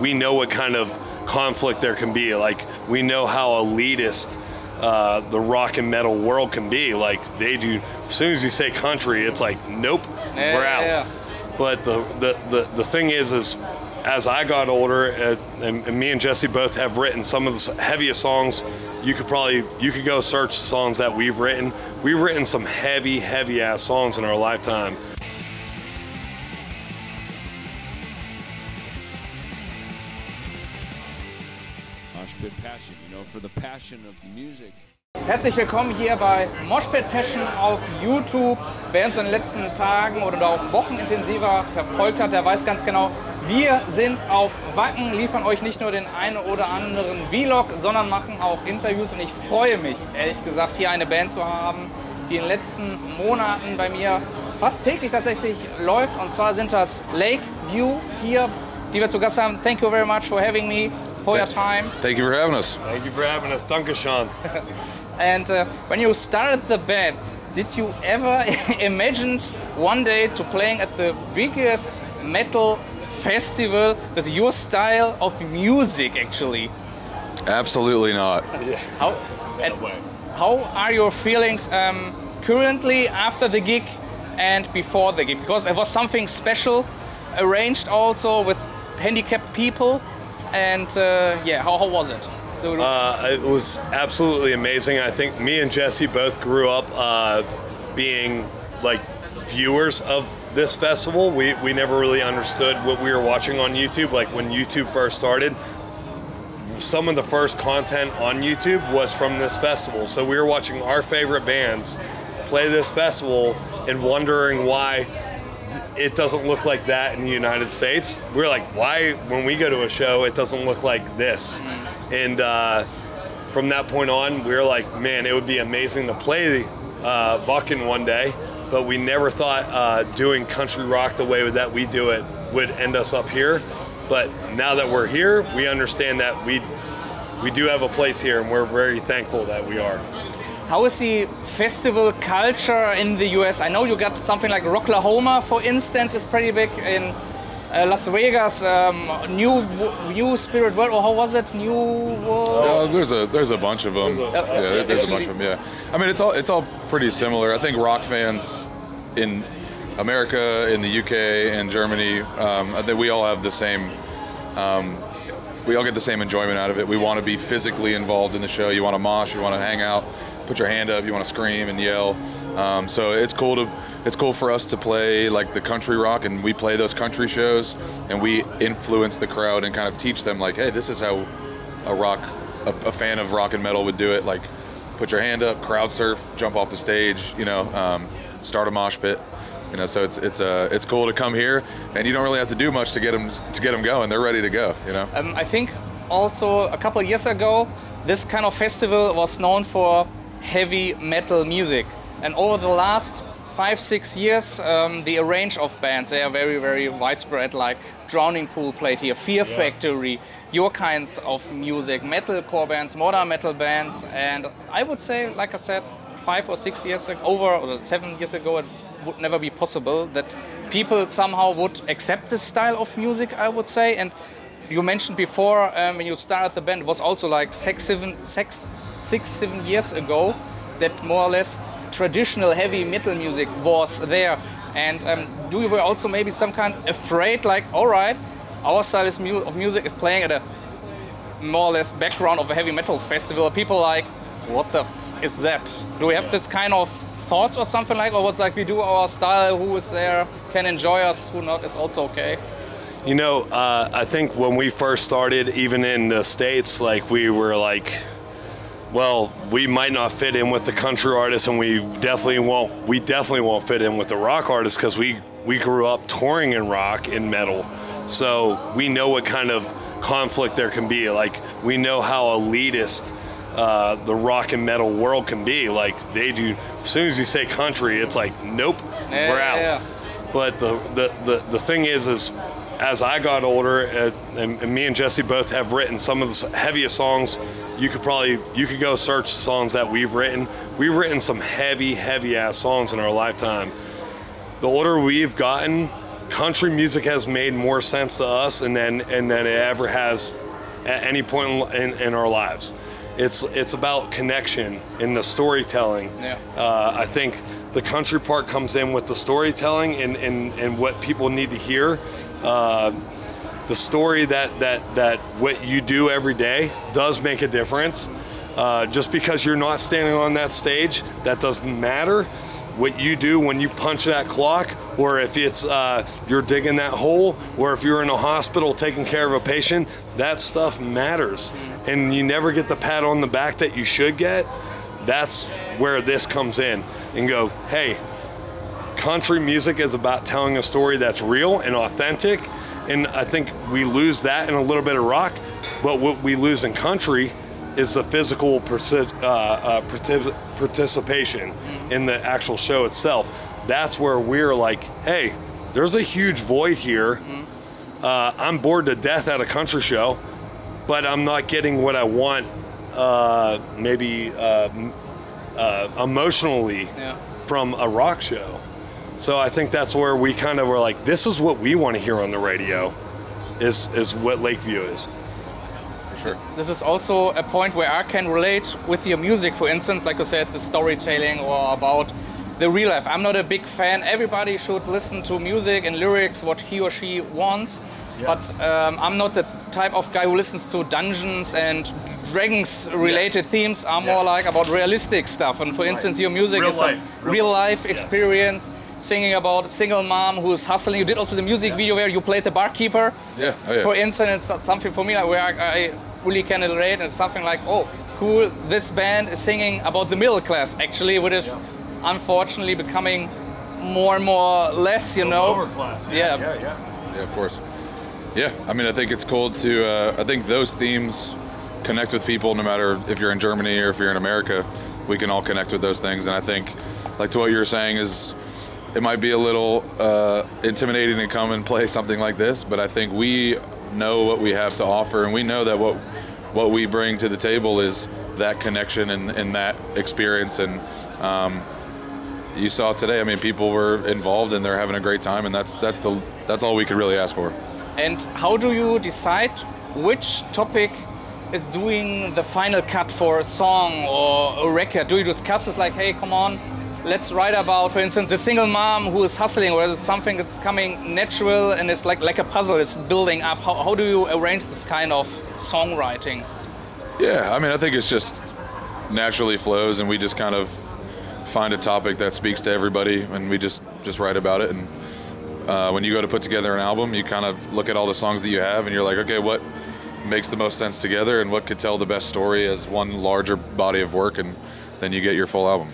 we know what kind of conflict there can be. Like, we know how elitist the rock and metal world can be. Like, they do, as soon as you say country, it's like, nope, we're out. Yeah. But the thing is as I got older, and me and Jesse both have written some of the heaviest songs. You could go search the songs that we've written. We've written some heavy ass songs in our lifetime. Moshpitpassion, you know, for the passion of music. Herzlich willkommen hier bei moshpitpassion auf YouTube. Wer uns in den letzten Tagen oder auch Wochen intensiver verfolgt hat, der weiß ganz genau, wir sind auf Wacken, liefern euch nicht nur den einen oder anderen Vlog, sondern machen auch Interviews. Und ich freue mich, ehrlich gesagt, hier eine Band zu haben, die in den letzten Monaten bei mir fast täglich tatsächlich läuft. Und zwar sind das Lakeview hier, die wir zu Gast haben. Thank you very much for having me, for your time. Thank you for having us. Thank you for having us. Danke, Sean. And when you started the band, did you ever imagine one day to playing at the biggest metal festival with your style of music, actually? Absolutely not. Yeah. How are your feelings currently after the gig and before the gig? Because it was something special, arranged also with handicapped people. And yeah, how was it? It was absolutely amazing. I think me and Jesse both grew up being like viewers of this festival. We never really understood what we were watching on YouTube. Like, when YouTube first started, some of the first content on YouTube was from this festival. So we were watching our favorite bands play this festival and wondering why it doesn't look like that in the United States. We're like, why, when we go to a show, it doesn't look like this? And from that point on, we were like, man, it would be amazing to play Wacken one day, but we never thought doing country rock the way that we do it would end us up here. But now that we're here, we understand that we do have a place here, and we're very thankful that we are. How is the festival culture in the US? I know you got something like Rocklahoma, for instance, is pretty big in Las Vegas. New Spirit World, or how was it? New World? There's a bunch of them. Yeah, there's a bunch of them. Yeah, I mean, it's all pretty similar. I think rock fans in America, in the UK, and Germany, I think we all have the same. We all get the same enjoyment out of it. We want to be physically involved in the show. You want to mosh, you want to hang out, put your hand up, you want to scream and yell. So it's cool for us to play like the country rock, and we play those country shows, and we influence the crowd and kind of teach them, like, hey, this is how a fan of rock and metal would do it. Like, put your hand up, crowd surf, jump off the stage, you know, start a mosh pit. You know, so it's cool to come here, and you don't really have to do much to get them going. They're ready to go. You know. I think also a couple of years ago, this kind of festival was known for heavy metal music, and over the last 5-6 years, the range of bands, they are very widespread. Like Drowning Pool played here, Fear Factory, your kind of music, metalcore bands, modern metal bands, and I would say, like I said, 5 or 6 years ago, or 7 years ago, it would never be possible that people somehow would accept this style of music, I would say. And you mentioned before, when you started the band, it was also like 6-7 years ago that more or less traditional heavy metal music was there. And do you were also maybe some kind afraid, like, all right, our style of music is playing at a more or less background of a heavy metal festival. People like, what the f is that? Do we have this kind of thoughts or something like, or was like, we do our style, who is there can enjoy us, who not is also okay? You know, I think when we first started, even in the States, like, we were like, well, we might not fit in with the country artists, and we definitely won't fit in with the rock artists, because we grew up touring in rock and metal, so we know what kind of conflict there can be. Like, we know how elitist the rock and metal world can be. Like, they do, as soon as you say country, it's like, nope, we're out. Yeah. But the thing is as I got older, and me and Jesse both have written some of the heaviest songs. You could go search the songs that we've written. We've written some heavy ass songs in our lifetime. The older we've gotten, country music has made more sense to us than it ever has at any point in our lives. It's about connection in the storytelling. Yeah. I think the country part comes in with the storytelling and what people need to hear. The story that what you do every day does make a difference. Just because you're not standing on that stage, that doesn't matter. What you do when you punch that clock, or if it's you're digging that hole, or if you're in a hospital taking care of a patient, that stuff matters. And you never get the pat on the back that you should get. That's where this comes in and go, hey, country music is about telling a story that's real and authentic. And I think we lose that in a little bit of rock, but what we lose in country is the physical participation in the actual show itself. That's where we're like, hey, there's a huge void here. I'm bored to death at a country show, but I'm not getting what I want maybe emotionally from a rock show. So I think that's where we kind of were like, this is what we want to hear on the radio, is what Lakeview is. Sure. This is also a point where I can relate with your music, for instance, like you said, the storytelling or about the real life. I'm not a big fan. Everybody should listen to music and lyrics, what he or she wants. Yeah. But I'm not the type of guy who listens to Dungeons and Dragons related themes. I'm more like about realistic stuff. And for instance, your music is a real life experience. Singing about a single mom who's hustling. You did also the music video where you played the barkeeper. Yeah. Oh, yeah. For instance, it's something for me like, where I really can relate. And it's something like, oh, cool, this band is singing about the middle class, actually, which is unfortunately becoming more and more less, you know. Lower class. Yeah, of course. Yeah, I mean, I think it's cool to, I think those themes connect with people no matter if you're in Germany or if you're in America. We can all connect with those things. And I think, like to what you were saying, is it might be a little intimidating to come and play something like this, but I think we know what we have to offer, and we know that what we bring to the table is that connection and that experience. And you saw today, I mean, people were involved and they're having a great time, and that's all we could really ask for. And how do you decide which topic is doing the final cut for a song or a record? Do you discuss this like, hey, come on, let's write about, for instance, the single mom who is hustling, or is it something that's coming natural and it's like a puzzle, it's building up? How do you arrange this kind of songwriting? Yeah, I mean, I think it's just naturally flows, and we just kind of find a topic that speaks to everybody, and we just write about it. And when you go to put together an album, you kind of look at all the songs that you have, and you're like, okay, what makes the most sense together, and what could tell the best story as one larger body of work, and then you get your full album.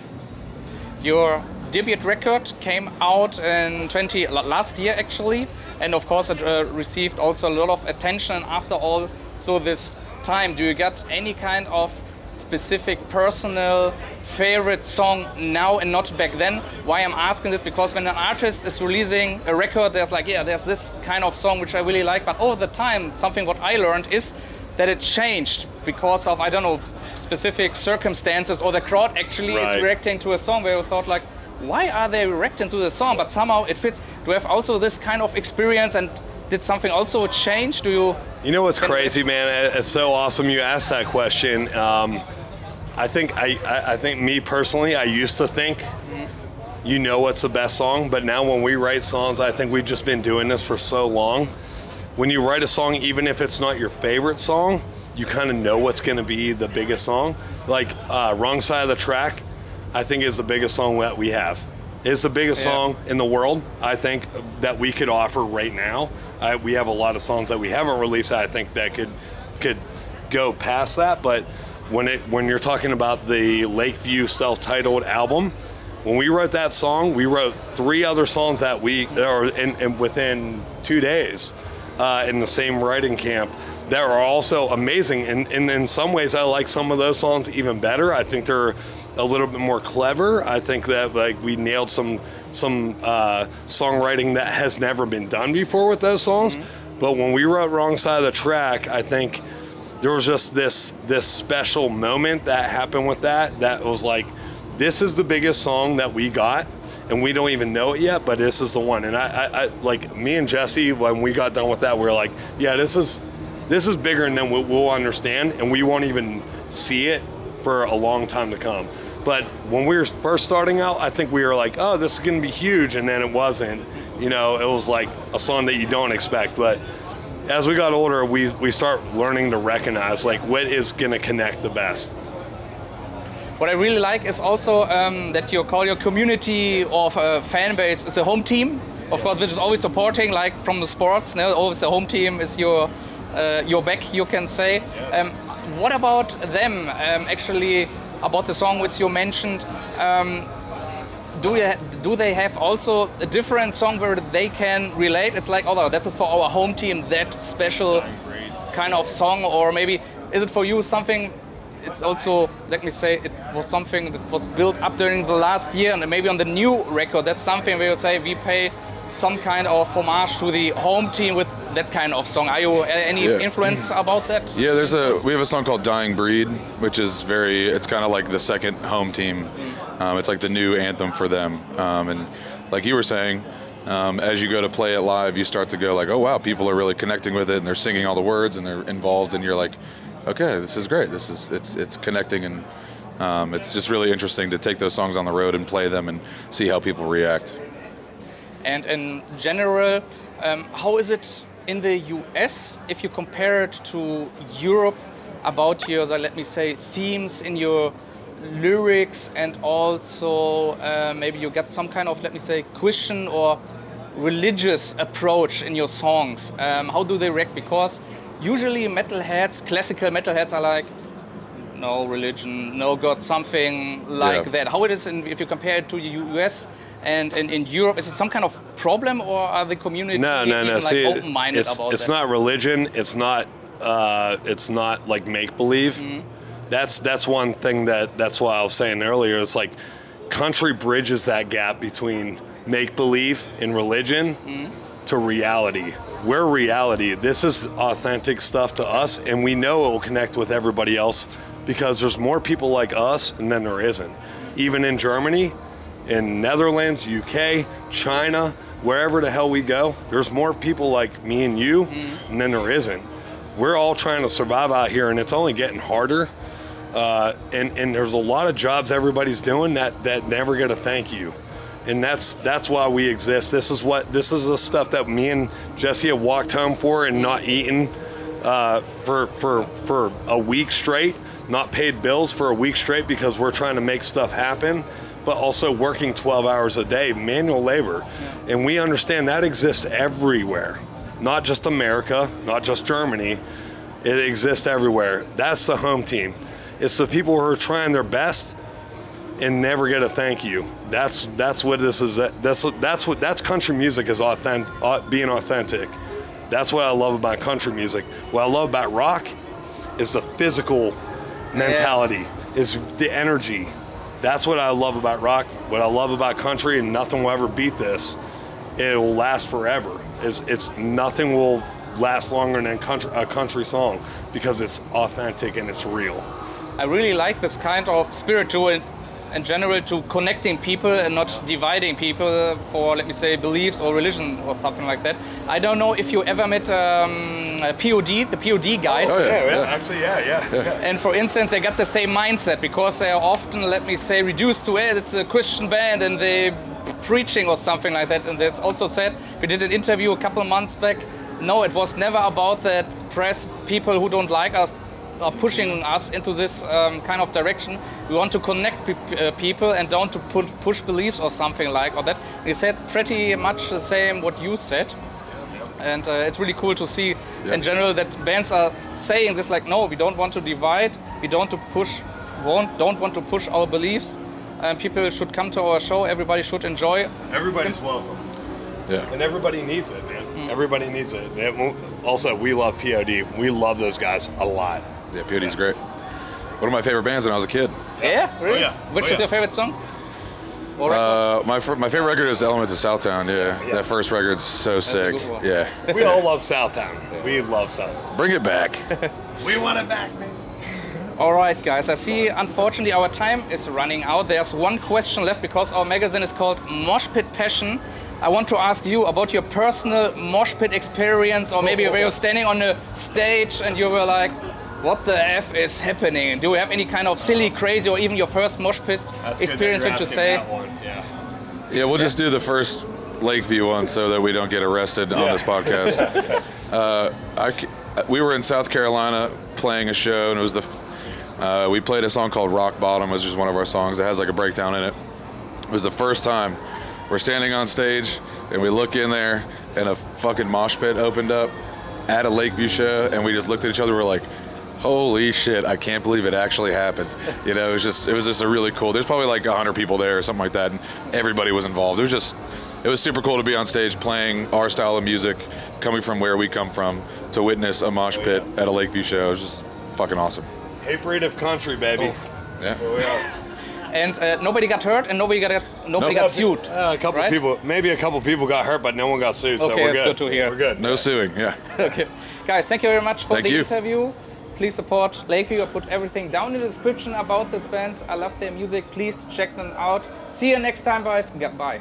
Your debut record came out in last year actually, and of course it received also a lot of attention after all. So this time, do you get any kind of specific personal favorite song now and not back then? Why I'm asking this, because when an artist is releasing a record, there's like, yeah, there's this kind of song which I really like, but over the time, something what I learned is that it changed because of, I don't know, specific circumstances, or the crowd actually is reacting to a song where you thought like, why are they reacting to the song? But somehow it fits. Do you have also this kind of experience, and did something also change? Do you? You know what's crazy, man? It's so awesome you asked that question. I think me personally, I used to think, you know what's the best song, but now when we write songs, I think we've just been doing this for so long. When you write a song, even if it's not your favorite song, you kind of know what's going to be the biggest song. Like Wrong Side of the Track, I think is the biggest song that we have. It's the biggest song in the world, I think, that we could offer right now. We have a lot of songs that we haven't released that I think that could go past that. But when you're talking about the Lakeview self-titled album, when we wrote that song, we wrote 3 other songs that within 2 days in the same writing camp that are also amazing. And in some ways, I like some of those songs even better. I think they're a little bit more clever. I think that like we nailed some songwriting that has never been done before with those songs. But when we wrote Wrong Side of the Track, I think there was just this special moment that happened with that was like, this is the biggest song that we got, and we don't even know it yet, but this is the one. And I like me and Jesse, when we got done with that, we were like, yeah, this is bigger than we'll understand, and we won't even see it for a long time to come. But when we were first starting out, I think we were like, oh, this is going to be huge, and then it wasn't. You know, it was like a song that you don't expect. But as we got older, we start learning to recognize like what is going to connect the best. What I really like is also that you call your community of fan base is a home team, of course, which is always supporting, like from the sports. Now, always the home team is your back, you can say. Yes. What about them? Actually, about the song which you mentioned, do they have also a different song where they can relate? It's like, oh, that is for our home team, that special kind of song, or maybe is it for you something? It's also, let me say, it was something that was built up during the last year, and maybe on the new record, that's something where you say we pay some kind of homage to the home team with that kind of song. Are you any influence about that? Yeah, we have a song called Dying Breed, which is it's kind of like the second home team. It's like the new anthem for them. And like you were saying, as you go to play it live, you start to go like, oh wow, people are really connecting with it, and they're singing all the words, and they're involved, and you're like, okay, this is great. It's connecting, and it's just really interesting to take those songs on the road and play them and see how people react. And in general, how is it in the US if you compare it to Europe about your, let me say, themes in your lyrics, and also maybe you get some kind of, let me say, Christian or religious approach in your songs? How do they react? Because usually metalheads, classical metalheads are like, no religion, no God, something like that. How it is if you compare it to the US and in Europe? Is it some kind of problem, or are the community even See, like open-minded about that? It's not religion. It's not like make-believe. That's one thing that's why I was saying earlier. It's like country bridges that gap between make-believe and religion to reality. We're reality. This is authentic stuff to us, and we know it will connect with everybody else because there's more people like us and then there isn't. Even in Germany, in Netherlands, UK, China, wherever the hell we go, there's more people like me and you and then there isn't. We're all trying to survive out here, and it's only getting harder. And there's a lot of jobs everybody's doing that never get a thank you. And that's why we exist. This is the stuff that me and Jesse have walked home for and not eaten for a week straight, not paid bills for a week straight because we're trying to make stuff happen, but also working 12 hours a day, manual labor. And we understand that exists everywhere, not just America, not just Germany. It exists everywhere. That's the home team. It's the people who are trying their best and never get a thank you. That's what this is. That's country music, is being authentic. That's what I love about country music. What I love about rock is the physical mentality, is the energy. That's what I love about rock. What I love about country, and nothing will ever beat this. It will last forever. It's nothing will last longer than a country song because it's authentic and it's real. I really like this kind of spirit to it in general, to connecting people and not dividing people for, let me say, beliefs or religion or something like that. I don't know if you ever met POD, the POD guys. Oh, yeah. Actually, yeah. And for instance, they got the same mindset because they are often, let me say, reduced to it's a Christian band and they preaching or something like that. And that's also said, we did an interview a couple of months back. No, it was never about that press people who don't like us are pushing us into this kind of direction. We want to connect people and don't to push beliefs or something like that. He said pretty much the same what you said. And it's really cool to see in general that bands are saying this, like, no, we don't want to divide, we don't want to push our beliefs. People should come to our show, everybody should enjoy. Everybody's welcome. Yeah. And everybody needs it, man. Everybody needs it. Also, we love POD. We love those guys a lot. Yeah, POD's great. One of my favorite bands when I was a kid. Yeah, really? Oh, yeah. Which is your favorite song? My favorite record is Elements of Southtown. Yeah, that first record's so sick. Yeah. We all love Southtown. We love Southtown. Bring it back. We want it back, baby. All right, guys, I see, unfortunately, our time is running out. There's one question left because our magazine is called Moshpitpassion. I want to ask you about your personal mosh pit experience, or maybe where you're standing on a stage and you were like, what the F is happening? Do you have any kind of silly, crazy, or even your first mosh pit experience to say? Yeah, we'll just do the first Lakeview one so that we don't get arrested on this podcast. We were in South Carolina playing a show, and it was we played a song called Rock Bottom, which is one of our songs. It has like a breakdown in it. It was the first time we're standing on stage, and we look in there, and a fucking mosh pit opened up at a Lakeview show, and we just looked at each other. We're like, holy shit, I can't believe it actually happened. You know, it was just a really cool. There's probably like 100 people there or something like that, and everybody was involved. It was super cool to be on stage playing our style of music, coming from where we come from, to witness a mosh pit at a Lakeview show. It was just fucking awesome. Hatebreed of country, baby. Yeah. Here we are. And nobody got hurt and nobody got sued. A couple people, maybe a couple people got hurt, but no one got sued. So we're good. That's good to hear. We're good. No suing. Yeah. Okay, guys, thank you very much for the interview. Please support Lakeview. I put everything down in the description about this band. I love their music. Please check them out. See you next time, guys. Bye.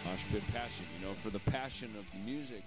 Moshpitpassion, you know, for the passion of music.